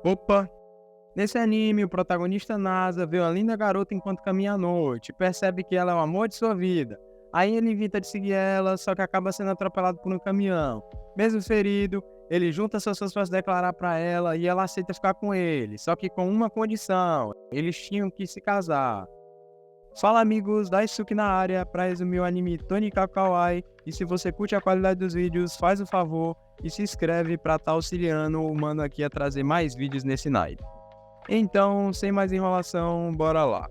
Opa! Nesse anime, o protagonista Nasa vê uma linda garota enquanto caminha à noite, percebe que ela é o amor de sua vida. Aí ele evita de seguir ela, só que acaba sendo atropelado por um caminhão. Mesmo ferido, ele junta suas forças para se declarar para ela e ela aceita ficar com ele, só que com uma condição: eles tinham que se casar. Fala amigos, Daisuke na área para resumir o anime Tonika Kawaii, e se você curte a qualidade dos vídeos, faz o favor e se inscreve para estar auxiliando o mano aqui a trazer mais vídeos nesse naipe. Então, sem mais enrolação, bora lá.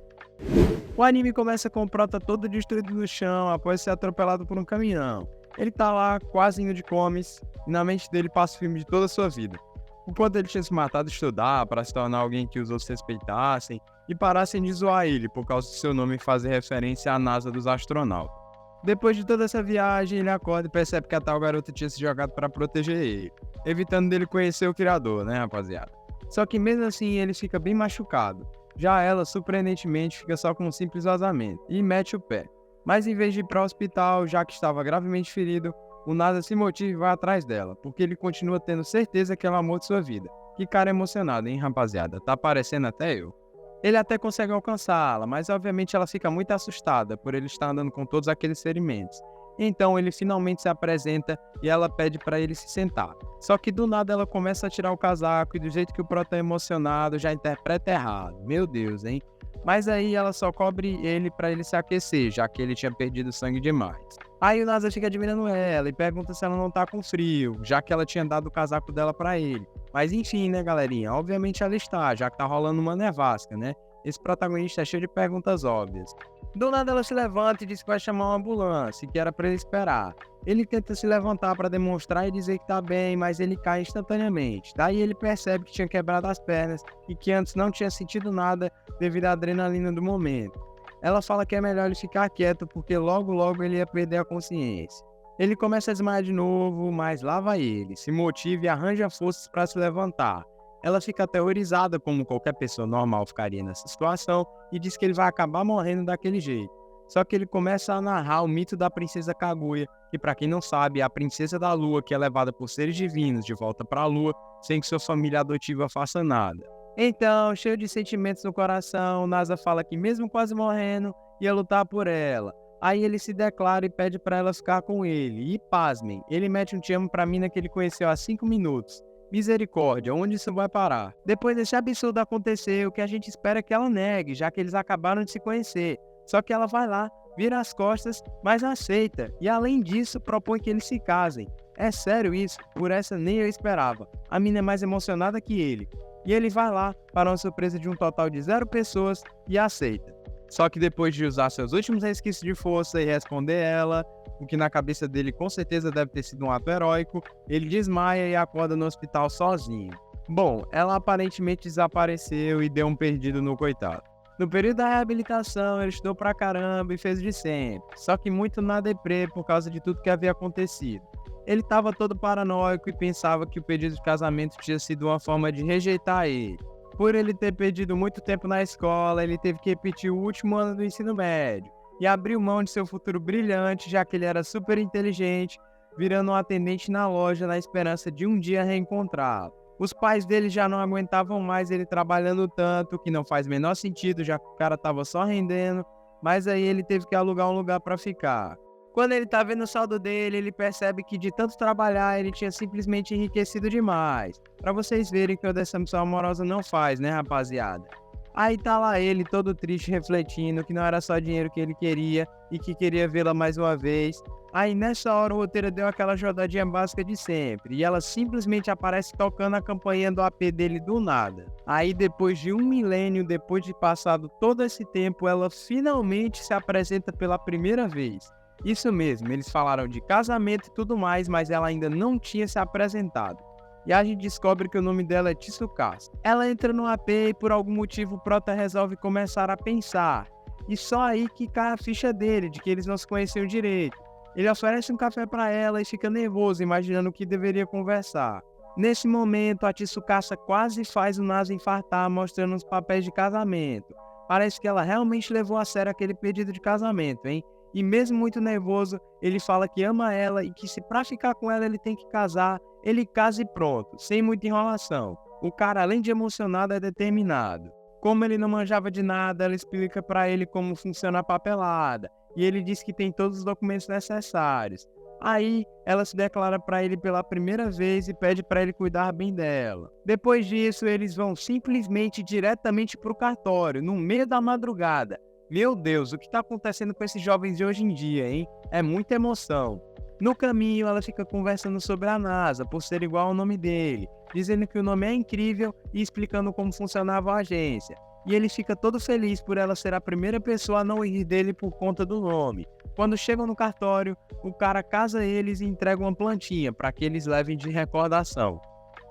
O anime começa com o prota todo destruído no chão após ser atropelado por um caminhão. Ele tá lá, quase indo de comes, e na mente dele passa o filme de toda a sua vida. O quanto ele tinha se matado de estudar para se tornar alguém que os outros respeitassem e parassem de zoar ele por causa de seu nome fazer referência à NASA dos astronautas. Depois de toda essa viagem, ele acorda e percebe que a tal garota tinha se jogado para proteger ele, evitando dele conhecer o criador, né, rapaziada? Só que mesmo assim ele fica bem machucado. Já ela, surpreendentemente, fica só com um simples vazamento e mete o pé. Mas em vez de ir para o hospital, já que estava gravemente ferido, o Nasa se motiva e vai atrás dela, porque ele continua tendo certeza que ela é o amor de sua vida. Que cara emocionado, hein, rapaziada? Tá parecendo até eu. Ele até consegue alcançá-la, mas obviamente ela fica muito assustada por ele estar andando com todos aqueles ferimentos. Então ele finalmente se apresenta e ela pede para ele se sentar. Só que do nada ela começa a tirar o casaco e do jeito que o prota é emocionado já interpreta errado. Meu Deus, hein? Mas aí ela só cobre ele para ele se aquecer, já que ele tinha perdido sangue demais. Aí o Nasa fica admirando ela e pergunta se ela não tá com frio, já que ela tinha dado o casaco dela para ele. Mas enfim, né, galerinha? Obviamente ela está, já que tá rolando uma nevasca, né? Esse protagonista é cheio de perguntas óbvias. Do nada ela se levanta e diz que vai chamar uma ambulância, que era para ele esperar. Ele tenta se levantar para demonstrar e dizer que tá bem, mas ele cai instantaneamente. Daí ele percebe que tinha quebrado as pernas e que antes não tinha sentido nada devido à adrenalina do momento. Ela fala que é melhor ele ficar quieto porque logo ele ia perder a consciência. Ele começa a desmaiar de novo, mas lá vai ele, se motiva e arranja forças para se levantar. Ela fica aterrorizada como qualquer pessoa normal ficaria nessa situação e diz que ele vai acabar morrendo daquele jeito. Só que ele começa a narrar o mito da princesa Kaguya, que para quem não sabe é a princesa da lua que é levada por seres divinos de volta para a lua sem que sua família adotiva faça nada. Então, cheio de sentimentos no coração, Nasa fala que mesmo quase morrendo, ia lutar por ela. Aí ele se declara e pede para ela ficar com ele. E pasmem, ele mete um te amo pra mina que ele conheceu há 5 minutos. Misericórdia, onde isso vai parar? Depois desse absurdo acontecer, o que a gente espera é que ela negue, já que eles acabaram de se conhecer. Só que ela vai lá, vira as costas, mas aceita. E além disso, propõe que eles se casem. É sério isso? Por essa nem eu esperava. A mina é mais emocionada que ele. E ele vai lá, para uma surpresa de um total de 0 pessoas, e aceita. Só que depois de usar seus últimos resquícios de força e responder ela, o que na cabeça dele com certeza deve ter sido um ato heróico, ele desmaia e acorda no hospital sozinho. Bom, ela aparentemente desapareceu e deu um perdido no coitado. No período da reabilitação, ele estudou pra caramba e fez de sempre, só que muito na deprê por causa de tudo que havia acontecido. Ele estava todo paranoico e pensava que o pedido de casamento tinha sido uma forma de rejeitar ele. Por ele ter perdido muito tempo na escola, ele teve que repetir o último ano do ensino médio e abriu mão de seu futuro brilhante, já que ele era super inteligente, virando um atendente na loja na esperança de um dia reencontrá-lo. Os pais dele já não aguentavam mais ele trabalhando tanto, que não faz menor sentido, já que o cara estava só rendendo, mas aí ele teve que alugar um lugar para ficar. Quando ele tá vendo o saldo dele, ele percebe que de tanto trabalhar, ele tinha simplesmente enriquecido demais. Pra vocês verem que a decepção amorosa não faz, né, rapaziada? Aí tá lá ele, todo triste, refletindo que não era só dinheiro que ele queria e que queria vê-la mais uma vez. Aí nessa hora o roteiro deu aquela jogadinha básica de sempre e ela simplesmente aparece tocando a campainha do AP dele do nada. Aí depois de 1 milênio, depois de passado todo esse tempo, ela finalmente se apresenta pela primeira vez. Isso mesmo, eles falaram de casamento e tudo mais, mas ela ainda não tinha se apresentado. E a gente descobre que o nome dela é Tsukasa. Ela entra no AP e por algum motivo o prota resolve começar a pensar. E só aí que cai a ficha dele, de que eles não se conheciam direito. Ele oferece um café para ela e fica nervoso, imaginando o que deveria conversar. Nesse momento, a Tsukasa quase faz o Nasa infartar, mostrando os papéis de casamento. Parece que ela realmente levou a sério aquele pedido de casamento, hein? E mesmo muito nervoso, ele fala que ama ela e que se pra ficar com ela ele tem que casar, ele casa e pronto, sem muita enrolação. O cara, além de emocionado, é determinado. Como ele não manjava de nada, ela explica pra ele como funciona a papelada, e ele diz que tem todos os documentos necessários. Aí, ela se declara pra ele pela primeira vez e pede pra ele cuidar bem dela. Depois disso, eles vão simplesmente diretamente pro cartório, no meio da madrugada. Meu Deus, o que tá acontecendo com esses jovens de hoje em dia, hein? É muita emoção. No caminho, ela fica conversando sobre a NASA, por ser igual ao nome dele, dizendo que o nome é incrível e explicando como funcionava a agência. E ele fica todo feliz por ela ser a primeira pessoa a não rir dele por conta do nome. Quando chegam no cartório, o cara casa eles e entrega uma plantinha para que eles levem de recordação.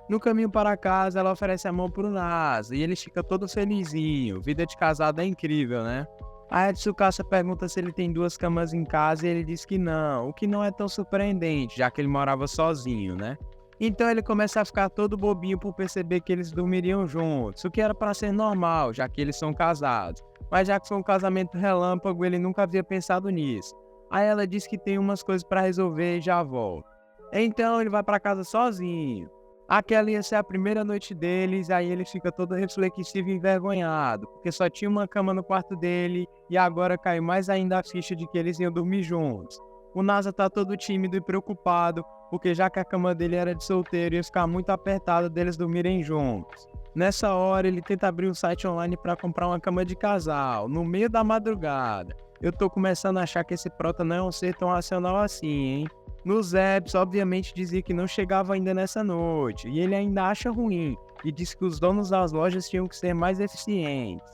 No caminho para casa, ela oferece a mão pro NASA e ele fica todo felizinho. Vida de casado é incrível, né? A Tsukasa pergunta se ele tem 2 camas em casa e ele diz que não, o que não é tão surpreendente, já que ele morava sozinho, né? Então ele começa a ficar todo bobinho por perceber que eles dormiriam juntos, o que era para ser normal, já que eles são casados. Mas já que foi um casamento relâmpago, ele nunca havia pensado nisso. Aí ela diz que tem umas coisas para resolver e já volta. Então ele vai para casa sozinho. Aquela ia ser a primeira noite deles, aí ele fica todo reflexivo e envergonhado, porque só tinha uma cama no quarto dele e agora caiu mais ainda a ficha de que eles iam dormir juntos. O NASA tá todo tímido e preocupado, porque já que a cama dele era de solteiro, ia ficar muito apertado deles dormirem juntos. Nessa hora, ele tenta abrir um site online para comprar uma cama de casal, no meio da madrugada. Eu tô começando a achar que esse prota não é um ser tão racional assim, hein? Nos apps, obviamente dizia que não chegava ainda nessa noite, e ele ainda acha ruim, e diz que os donos das lojas tinham que ser mais eficientes.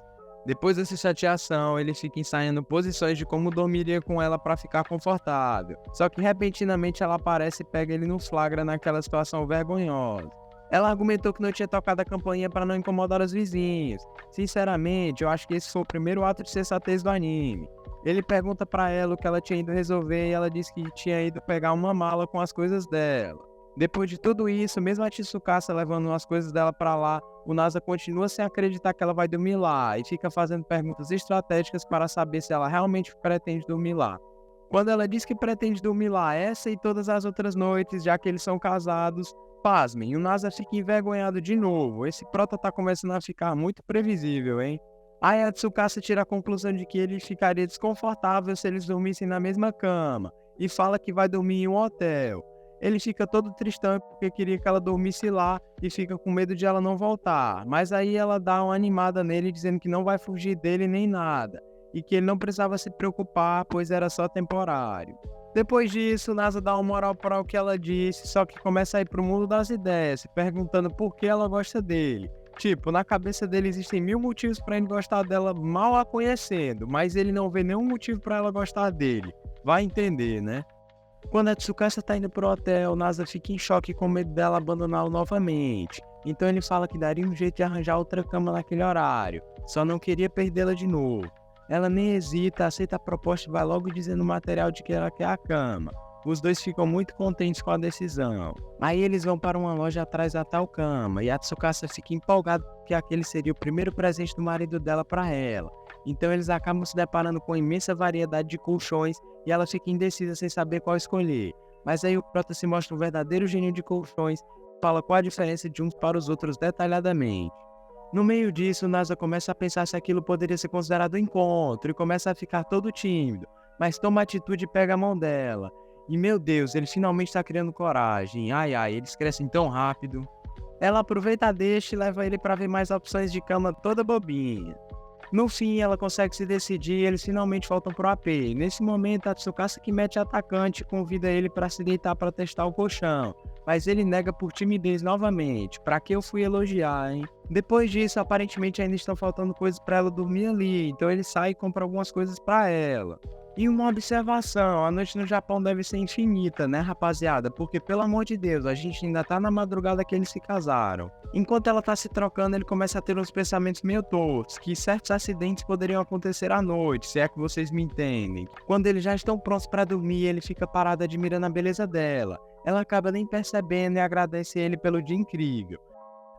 Depois dessa chateação, ele fica ensaiando posições de como dormiria com ela para ficar confortável. Só que repentinamente ela aparece e pega ele no flagra naquela situação vergonhosa. Ela argumentou que não tinha tocado a campainha para não incomodar os vizinhos. Sinceramente, eu acho que esse foi o primeiro ato de sensatez do anime. Ele pergunta pra ela o que ela tinha ido resolver e ela diz que tinha ido pegar uma mala com as coisas dela. Depois de tudo isso, mesmo a Tsukasa levando as coisas dela pra lá, o NASA continua sem acreditar que ela vai dormir lá e fica fazendo perguntas estratégicas para saber se ela realmente pretende dormir lá. Quando ela diz que pretende dormir lá essa e todas as outras noites, já que eles são casados, pasmem, o NASA fica envergonhado de novo. Esse prota tá começando a ficar muito previsível, hein? Aí a Tsukasa tira a conclusão de que ele ficaria desconfortável se eles dormissem na mesma cama e fala que vai dormir em um hotel. Ele fica todo tristão porque queria que ela dormisse lá e fica com medo de ela não voltar, mas aí ela dá uma animada nele dizendo que não vai fugir dele nem nada e que ele não precisava se preocupar, pois era só temporário. Depois disso, NASA dá uma moral para o que ela disse, só que começa a ir pro mundo das ideias, se perguntando por que ela gosta dele. Tipo, na cabeça dele existem 1000 motivos pra ele gostar dela mal a conhecendo, mas ele não vê nenhum motivo pra ela gostar dele. Vai entender, né? Quando a Tsukasa tá indo pro hotel, Nasa fica em choque com medo dela abandoná-lo novamente. Então ele fala que daria um jeito de arranjar outra cama naquele horário, só não queria perdê-la de novo. Ela nem hesita, aceita a proposta e vai logo dizendo o material de que ela quer a cama. Os dois ficam muito contentes com a decisão. Aí eles vão para uma loja atrás da tal cama e a Tsukasa fica empolgada porque aquele seria o primeiro presente do marido dela para ela. Então eles acabam se deparando com uma imensa variedade de colchões e ela fica indecisa sem saber qual escolher. Mas aí o prota se mostra um verdadeiro gênio de colchões e fala qual a diferença de uns para os outros detalhadamente. No meio disso, Nasa começa a pensar se aquilo poderia ser considerado um encontro e começa a ficar todo tímido, mas toma atitude e pega a mão dela. E meu Deus, ele finalmente está criando coragem. Ai, eles crescem tão rápido. Ela aproveita a deixa e leva ele para ver mais opções de cama toda bobinha. No fim, ela consegue se decidir e eles finalmente voltam pro AP. Nesse momento, a Tsukasa que mete atacante convida ele para se deitar para testar o colchão. Mas ele nega por timidez novamente. Pra que eu fui elogiar, hein? Depois disso, aparentemente ainda estão faltando coisas para ela dormir ali. Então ele sai e compra algumas coisas para ela. E uma observação, a noite no Japão deve ser infinita, né, rapaziada? Porque, pelo amor de Deus, a gente ainda tá na madrugada que eles se casaram. Enquanto ela tá se trocando, ele começa a ter uns pensamentos meio tortos, que certos acidentes poderiam acontecer à noite, se é que vocês me entendem. Quando eles já estão prontos para dormir, ele fica parado admirando a beleza dela. Ela acaba nem percebendo e agradece ele pelo dia incrível.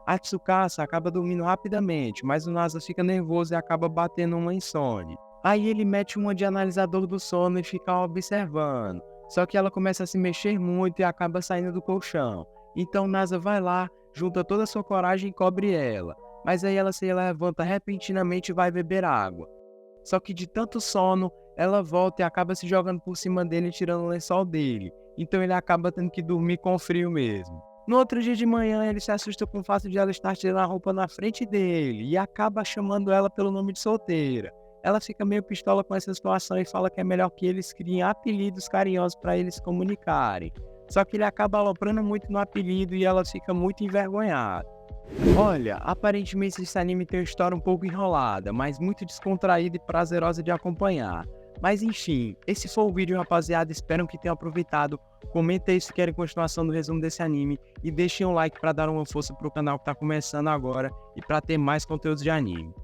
A Tsukasa acaba dormindo rapidamente, mas o Nasa fica nervoso e acaba batendo uma insônia. Aí ele mete uma de analisador do sono e fica observando. Só que ela começa a se mexer muito e acaba saindo do colchão. Então Nasa vai lá, junta toda a sua coragem e cobre ela. Mas aí ela se levanta repentinamente e vai beber água. Só que de tanto sono, ela volta e acaba se jogando por cima dele e tirando o lençol dele. Então ele acaba tendo que dormir com frio mesmo. No outro dia de manhã, ele se assusta com o fato de ela estar tirando a roupa na frente dele e acaba chamando ela pelo nome de solteira. Ela fica meio pistola com essa situação e fala que é melhor que eles criem apelidos carinhosos para eles se comunicarem. Só que ele acaba aloprando muito no apelido e ela fica muito envergonhada. Olha, aparentemente esse anime tem uma história um pouco enrolada, mas muito descontraída e prazerosa de acompanhar. Mas enfim, esse foi o vídeo, rapaziada, espero que tenham aproveitado. Comenta aí se querem continuação do resumo desse anime e deixem um like para dar uma força pro canal que tá começando agora e para ter mais conteúdos de anime.